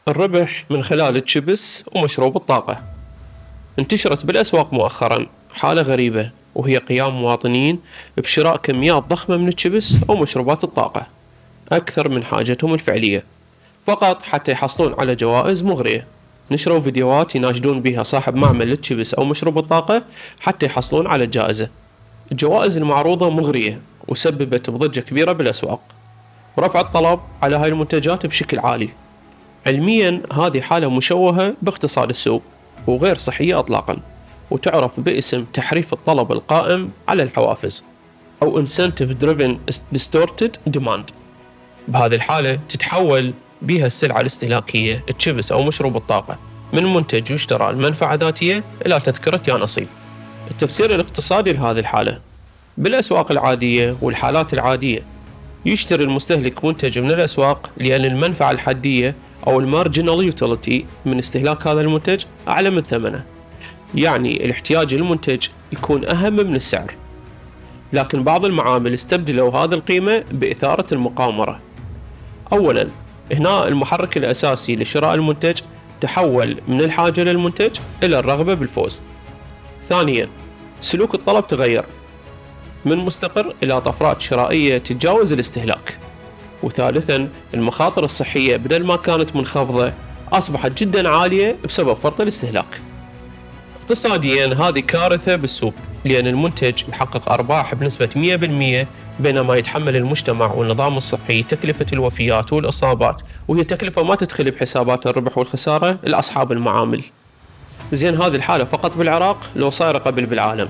الربح من خلال التشيبس ومشروب الطاقة. انتشرت بالأسواق مؤخرا حالة غريبة، وهي قيام مواطنين بشراء كميات ضخمة من التشيبس أو مشروبات الطاقة أكثر من حاجتهم الفعلية، فقط حتى يحصلون على جوائز مغرية. نشروا فيديوهات يناشدون بها صاحب معمل التشيبس أو مشروب الطاقة حتى يحصلون على الجائزة. الجوائز المعروضة مغرية وسببت بضجة كبيرة بالأسواق، ورفع الطلب على هاي المنتجات بشكل عالي. علميا هذه حالة مشوهة باقتصاد السوق وغير صحية اطلاقا، وتعرف باسم تحريف الطلب القائم على الحوافز او Incentive Driven Distorted Demand. بهذه الحالة تتحول بها السلعة الاستهلاكية التشيبس او مشروب الطاقة من منتج يشترى لمنفعة ذاتية الى تذكرة يا نصيب. التفسير الاقتصادي لهذه الحالة: بالاسواق العادية والحالات العادية يشتري المستهلك منتج من الأسواق لأن المنفعة الحدية أو المارجنال يوتيليتي من استهلاك هذا المنتج أعلى من ثمنه، يعني الاحتياج للمنتج يكون أهم من السعر. لكن بعض المعامل استبدلوا هذه القيمة بإثارة المقامرة. أولا، هنا المحرك الأساسي لشراء المنتج تحول من الحاجة للمنتج إلى الرغبة بالفوز. ثانيا، سلوك الطلب تغير من مستقر إلى طفرات شرائية تتجاوز الاستهلاك. وثالثا، المخاطر الصحية بدل ما كانت منخفضة أصبحت جدا عالية بسبب فرط الاستهلاك. اقتصاديا هذه كارثة بالسوق، لأن المنتج يحقق أرباح بنسبة 100% بينما يتحمل المجتمع والنظام الصحي تكلفة الوفيات والإصابات، وهي تكلفة ما تدخل بحسابات الربح والخسارة لأصحاب المعامل. زين، هذه الحالة فقط بالعراق، لو صايرة قبل بالعالم.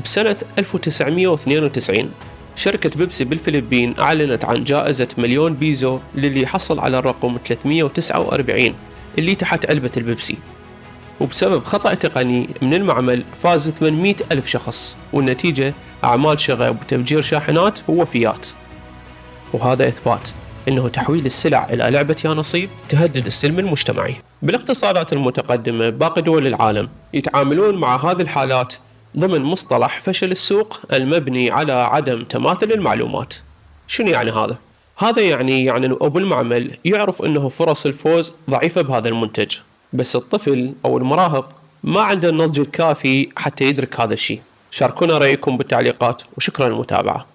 بسنة 1992 شركة بيبسي بالفلبين أعلنت عن جائزة مليون بيزو للي يحصل على الرقم 349 اللي تحت علبة البيبسي. وبسبب خطأ تقني من المعمل فاز 800 ألف شخص، والنتيجة أعمال شغب وتفجير شاحنات ووفيات. وهذا إثبات أنه تحويل السلع إلى لعبة يا نصيب تهدد السلم المجتمعي. بالاقتصادات المتقدمة باقي دول العالم يتعاملون مع هذه الحالات ضمن مصطلح فشل السوق المبني على عدم تماثل المعلومات. شنو يعني هذا؟ هذا يعني أن أبو المعمل يعرف أنه فرص الفوز ضعيفة بهذا المنتج، بس الطفل أو المراهق ما عنده النضج الكافي حتى يدرك هذا الشيء. شاركونا رأيكم بالتعليقات، وشكرا للمتابعة.